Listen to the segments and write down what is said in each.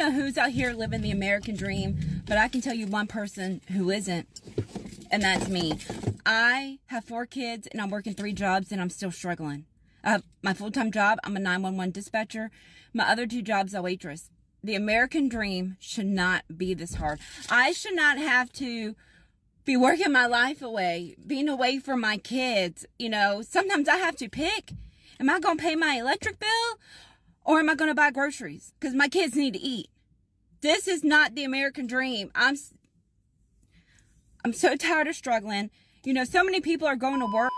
know who's out here living the American dream, but I can tell you one person who isn't, and that's me. I have 4 kids, and I'm working 3 jobs, and I'm still struggling. I have my full-time job. I'm a 911 dispatcher. My other 2 jobs, a waitress. The American dream should not be this hard. I should not have to be working my life away, being away from my kids. You know, sometimes I have to pick. Am I going to pay my electric bill, or am I going to buy groceries? Because my kids need to eat. This is not the American dream. I'm so tired of struggling. You know, so many people are going to work.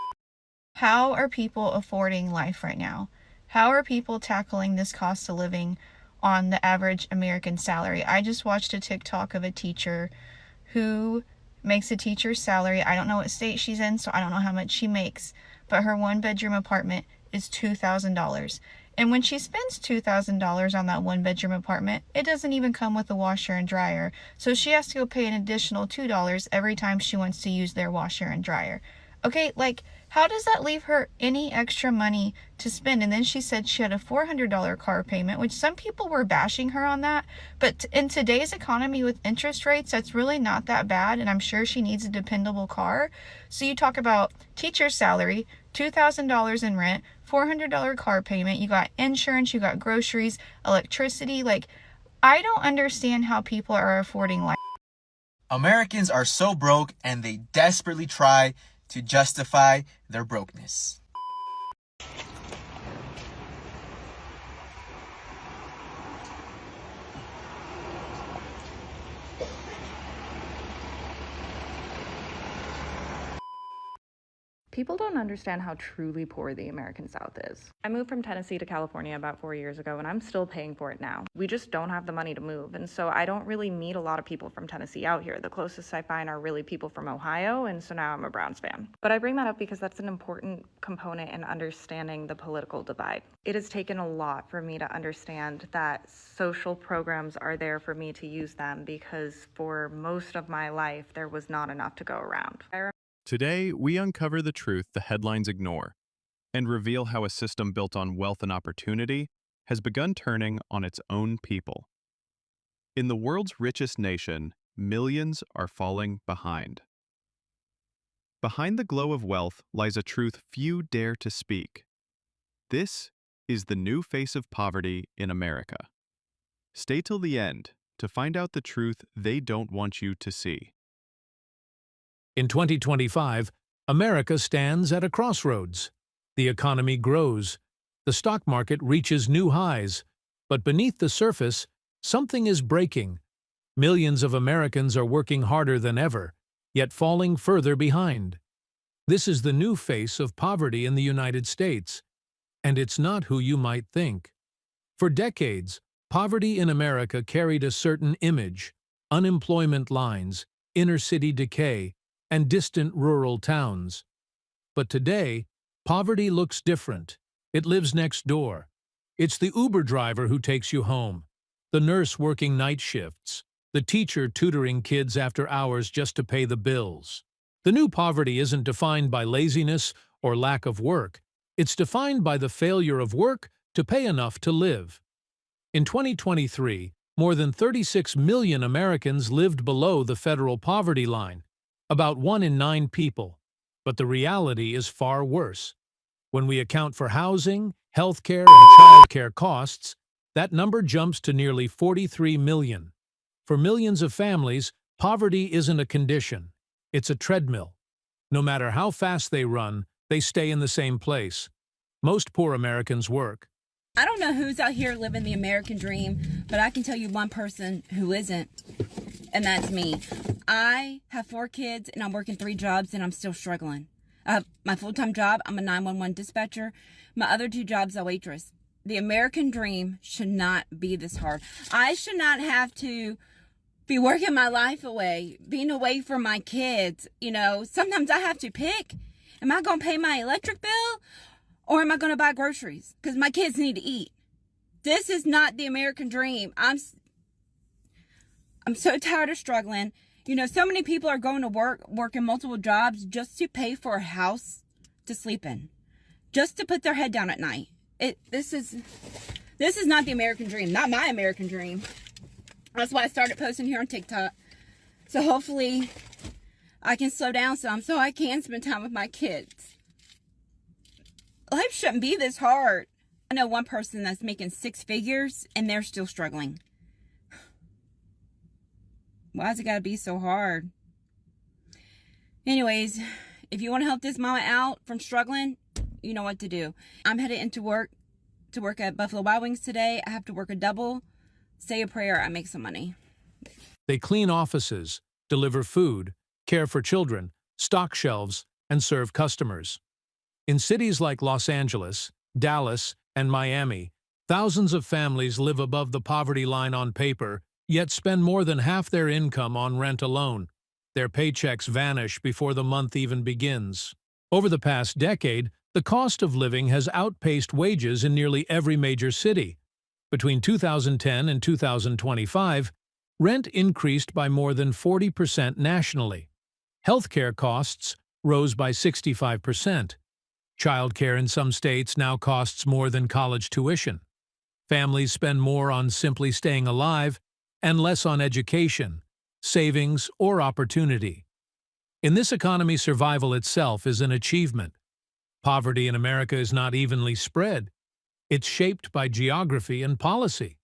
How are people affording life right now? How are people tackling this cost of living on the average American salary? I just watched a TikTok of a teacher who makes a teacher's salary. I don't know what state she's in, so I don't know how much she makes, but her 1-bedroom apartment is $2,000. And when she spends $2,000 on that 1-bedroom apartment, it doesn't even come with a washer and dryer. So she has to go pay an additional $2 every time she wants to use their washer and dryer. Okay, like, how does that leave her any extra money to spend? And then she said she had a $400 car payment, which some people were bashing her on that. But in today's economy with interest rates, that's really not that bad. And I'm sure she needs a dependable car. So you talk about teacher's salary, $2,000 in rent, $400 car payment. You got insurance, you got groceries, electricity. Like, I don't understand how people are affording life. Americans are so broke, and they desperately try to justify their brokenness. People don't understand how truly poor the American South is. I moved from Tennessee to California about 4 years ago, and I'm still paying for it now. We just don't have the money to move, and so I don't really meet a lot of people from Tennessee out here. The closest I find are really people from Ohio, and so now I'm a Browns fan. But I bring that up because that's an important component in understanding the political divide. It has taken a lot for me to understand that social programs are there for me to use them, because for most of my life, there was not enough to go around. Today, we uncover the truth the headlines ignore and reveal how a system built on wealth and opportunity has begun turning on its own people. In the world's richest nation, millions are falling behind. Behind the glow of wealth lies a truth few dare to speak. This is the new face of poverty in America. Stay till the end to find out the truth they don't want you to see. In 2025, America stands at a crossroads. The economy grows. The stock market reaches new highs. But beneath the surface, something is breaking. Millions of Americans are working harder than ever, yet falling further behind. This is the new face of poverty in the United States. And it's not who you might think. For decades, poverty in America carried a certain image: unemployment lines, inner-city decay, and distant rural towns. But today, poverty looks different. It lives next door. It's the Uber driver who takes you home, the nurse working night shifts, the teacher tutoring kids after hours just to pay the bills. The new poverty isn't defined by laziness or lack of work. It's defined by the failure of work to pay enough to live. In 2023, more than 36 million Americans lived below the federal poverty line, about 1 in 9 people. But the reality is far worse. When we account for housing, healthcare, and childcare costs, that number jumps to nearly 43 million. For millions of families, poverty isn't a condition. It's a treadmill. No matter how fast they run, they stay in the same place. Most poor Americans work. I don't know who's out here living the American dream, but I can tell you one person who isn't, and that's me. I have 4 kids, and I'm working 3 jobs, and I'm still struggling. I have my full-time job. I'm a 911 dispatcher. My other 2 jobs, a waitress. The American dream should not be this hard. I should not have to be working my life away, being away from my kids. You know, sometimes I have to pick. Am I going to pay my electric bill, or am I going to buy groceries? Because my kids need to eat. This is not the American dream. I'm so tired of struggling. You know, so many people are going to work, working multiple jobs just to pay for a house to sleep in, just to put their head down at night. This is not the American dream, not my American dream. That's why I started posting here on TikTok. So hopefully I can slow down some so I can spend time with my kids. Life shouldn't be this hard. I know one person that's making 6 figures and they're still struggling. Why's it gotta be so hard? Anyways, if you want to help this mama out from struggling, you know what to do. I'm headed into work to work at Buffalo Wild Wings today. I have to work a double. Say a prayer, I make some money. They clean offices, deliver food, care for children, stock shelves, and serve customers. In cities like Los Angeles, Dallas, and Miami, thousands of families live above the poverty line on paper, yet spend more than half their income on rent alone. Their paychecks vanish before the month even begins. Over the past decade, the cost of living has outpaced wages in nearly every major city. Between 2010 and 2025, rent increased by more than 40% nationally. Healthcare costs rose by 65%. Childcare in some states now costs more than college tuition. Families spend more on simply staying alive and less on education, savings, or opportunity. In this economy, survival itself is an achievement. Poverty in America is not evenly spread. It's shaped by geography and policy.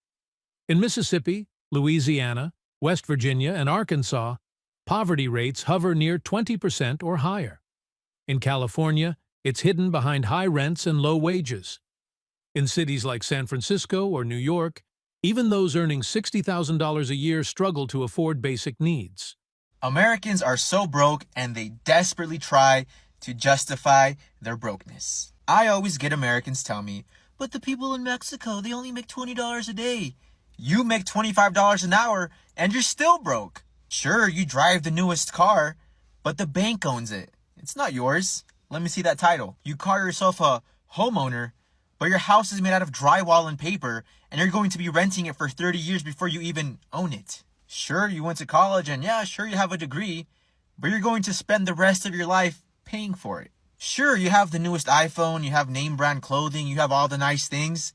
In Mississippi, Louisiana, West Virginia, and Arkansas, poverty rates hover near 20% or higher. In California, it's hidden behind high rents and low wages. In cities like San Francisco or New York, even those earning $60,000 a year struggle to afford basic needs. Americans are so broke and they desperately try to justify their brokenness. I always get Americans tell me, but the people in Mexico, they only make $20 a day. You make $25 an hour and you're still broke. Sure, you drive the newest car, but the bank owns it. It's not yours. Let me see that title. You call yourself a homeowner, but your house is made out of drywall and paper, and you're going to be renting it for 30 years before you even own it. Sure, you went to college, and yeah, sure, you have a degree, but you're going to spend the rest of your life paying for it. Sure, you have the newest iPhone, you have name brand clothing, you have all the nice things,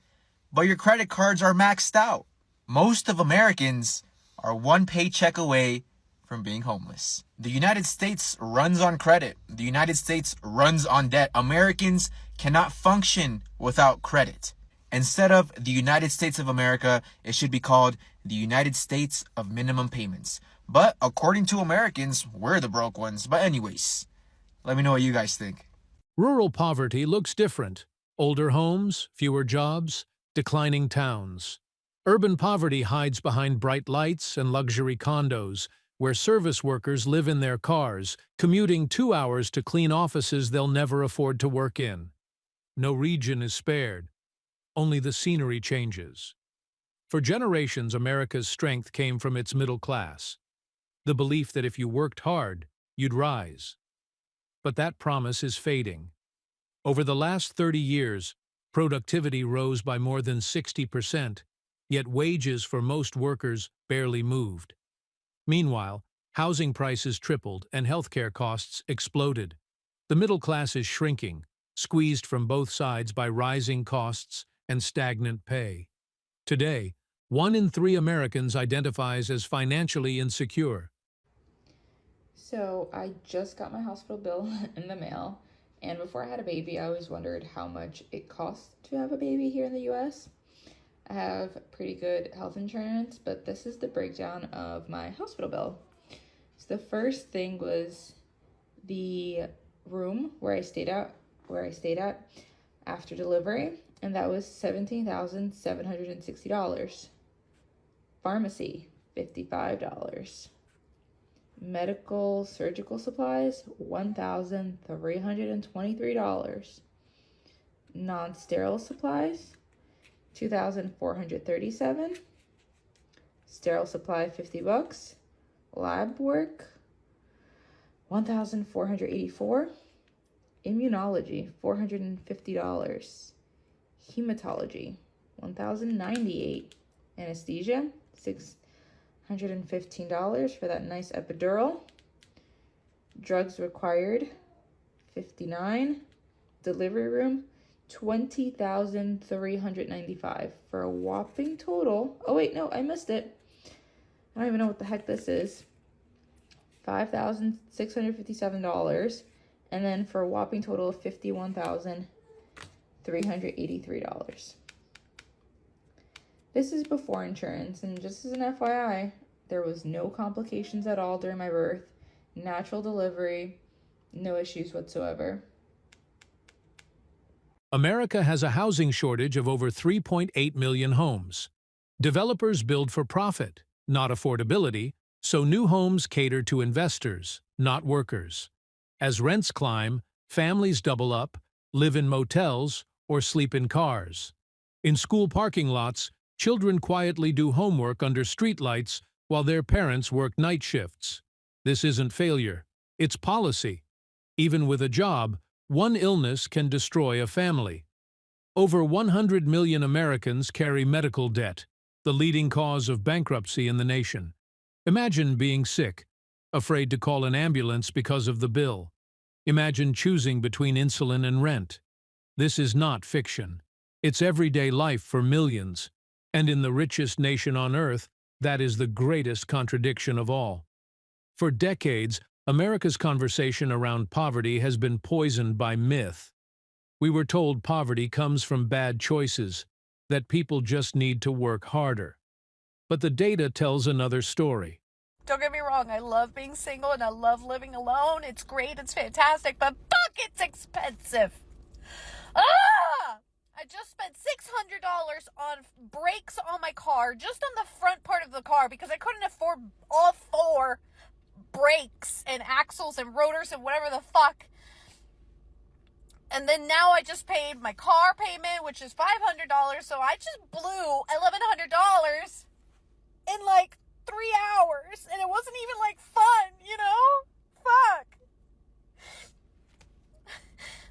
but your credit cards are maxed out. Most of Americans are one paycheck away from being homeless. The United States runs on credit. The United States runs on debt. Americans cannot function without credit. Instead of the United States of America, it should be called the United States of Minimum Payments. But according to Americans, we're the broke ones. But anyways, let me know what you guys think. Rural poverty looks different. Older homes, fewer jobs, declining towns. Urban poverty hides behind bright lights and luxury condos, where service workers live in their cars, commuting 2 hours to clean offices they'll never afford to work in. No region is spared. Only the scenery changes. For generations, America's strength came from its middle class. The belief that if you worked hard, you'd rise. But that promise is fading. Over the last 30 years, productivity rose by more than 60%, yet wages for most workers barely moved. Meanwhile, housing prices tripled and healthcare costs exploded. The middle class is shrinking, squeezed from both sides by rising costs and stagnant pay. Today, 1 in 3 Americans identifies as financially insecure. So I just got my hospital bill in the mail, and before I had a baby, I always wondered how much it costs to have a baby here in the US. I have pretty good health insurance, but this is the breakdown of my hospital bill. So the first thing was the room where I stayed at after delivery, and that was $17,760. Pharmacy, $55. Medical surgical supplies, $1,323. Non-sterile supplies, $2,437. Sterile supply, $50. Lab work, $1,484. Immunology, $450. Hematology, $1,098. Anesthesia, $615 for that nice epidural. Drugs required, $59. Delivery room, $20,395 for a whopping total. Oh wait, no, I missed it. I don't even know what the heck this is. $5,657, and then for a whopping total of $51,383. This is before insurance, and just as an FYI, there was no complications at all during my birth, natural delivery, no issues whatsoever. America has a housing shortage of over 3.8 million homes. Developers build for profit, not affordability, so new homes cater to investors, not workers. As rents climb, families double up, live in motels, or sleep in cars. In school parking lots, children quietly do homework under streetlights while their parents work night shifts. This isn't failure, it's policy. Even with a job, one illness can destroy a family. Over 100 million Americans carry medical debt, the leading cause of bankruptcy in the nation. Imagine being sick, afraid to call an ambulance because of the bill. Imagine choosing between insulin and rent. This is not fiction. It's everyday life for millions. And in the richest nation on earth, that is the greatest contradiction of all. For decades, America's conversation around poverty has been poisoned by myth. We were told poverty comes from bad choices, that people just need to work harder. But the data tells another story. Don't get me wrong, I love being single and I love living alone. It's great, it's fantastic, but fuck, it's expensive. Ah! I just spent $600 on brakes on my car, just on the front part of the car, because I couldn't afford all four brakes and axles and rotors and whatever the fuck. And then now I just paid my car payment, which is $500, so I just blew $1,100 in like 3 hours, and it wasn't even like fun, you know? Fuck.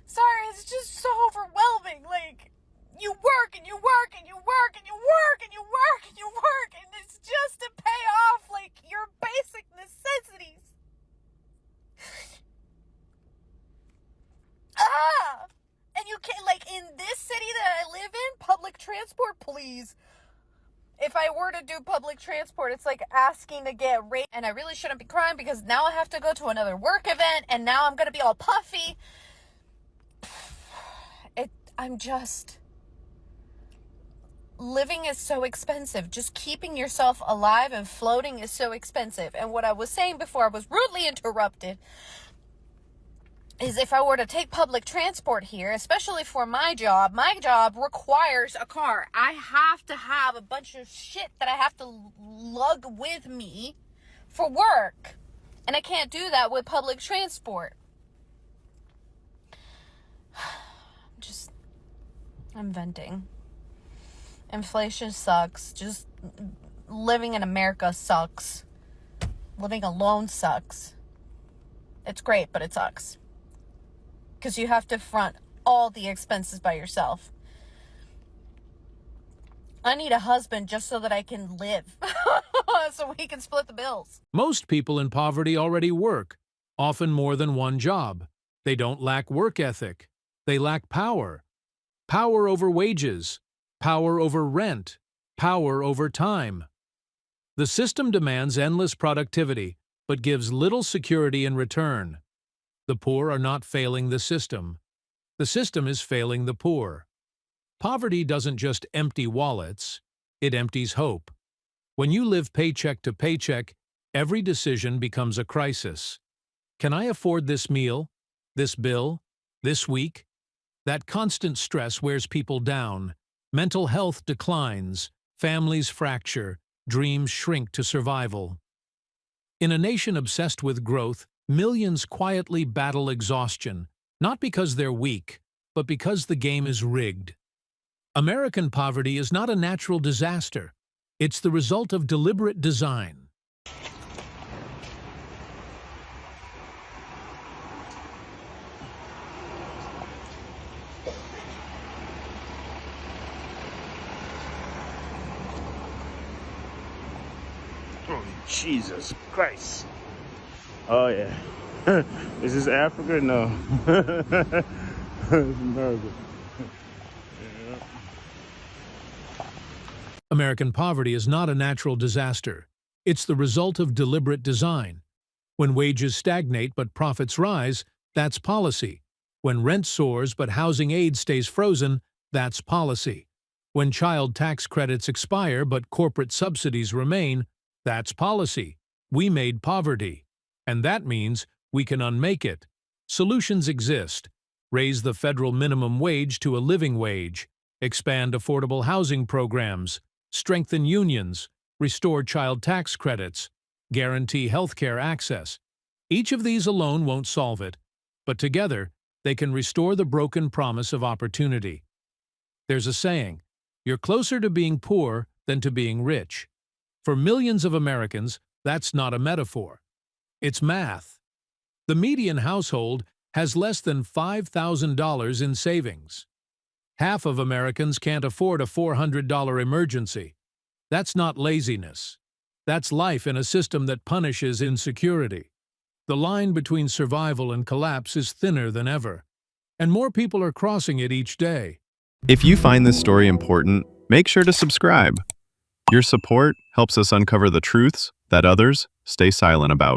Sorry, it's just so overwhelming. Like, you work and you work and you work and you work and you work and you work, and it's just to pay off like your basic necessities. And you can't, like, in this city that I live in, public transport, please. If I were to do public transport, it's like asking to get raped, and I really shouldn't be crying because now I have to go to another work event, and now I'm gonna be all puffy. Living is so expensive. Just keeping yourself alive and floating is so expensive. And what I was saying before I was rudely interrupted is if I were to take public transport here, especially for my job requires a car. I have to have a bunch of shit that I have to lug with me for work. And I can't do that with public transport. I'm venting. Inflation sucks. Just living in America sucks. Living alone sucks. It's great, but it sucks. Because you have to front all the expenses by yourself. I need a husband just so that I can live. So we can split the bills. Most people in poverty already work, often more than one job. They don't lack work ethic. They lack power. Power over wages. Power over rent. Power over time. The system demands endless productivity, but gives little security in return. The poor are not failing the system. The system is failing the poor. Poverty doesn't just empty wallets, it empties hope. When you live paycheck to paycheck, every decision becomes a crisis. Can I afford this meal, this bill, this week? That constant stress wears people down. Mental health declines, families fracture, dreams shrink to survival. In a nation obsessed with growth, millions quietly battle exhaustion, not because they're weak, but because the game is rigged. American poverty is not a natural disaster. It's the result of deliberate design. Oh, Jesus Christ. Oh, yeah. Is this Africa? No. It's America. American poverty is not a natural disaster. It's the result of deliberate design. When wages stagnate but profits rise, that's policy. When rent soars but housing aid stays frozen, that's policy. When child tax credits expire but corporate subsidies remain, that's policy. We made poverty. And that means we can unmake it. Solutions exist. Raise the federal minimum wage to a living wage. Expand affordable housing programs. Strengthen unions. Restore child tax credits. Guarantee healthcare access. Each of these alone won't solve it, but together they can restore the broken promise of opportunity. There's a saying, you're closer to being poor than to being rich. For millions of Americans, that's not a metaphor. It's math. The median household has less than $5,000 in savings. Half of Americans can't afford a $400 emergency. That's not laziness. That's life in a system that punishes insecurity. The line between survival and collapse is thinner than ever, and more people are crossing it each day. If you find this story important, make sure to subscribe. Your support helps us uncover the truths that others stay silent about.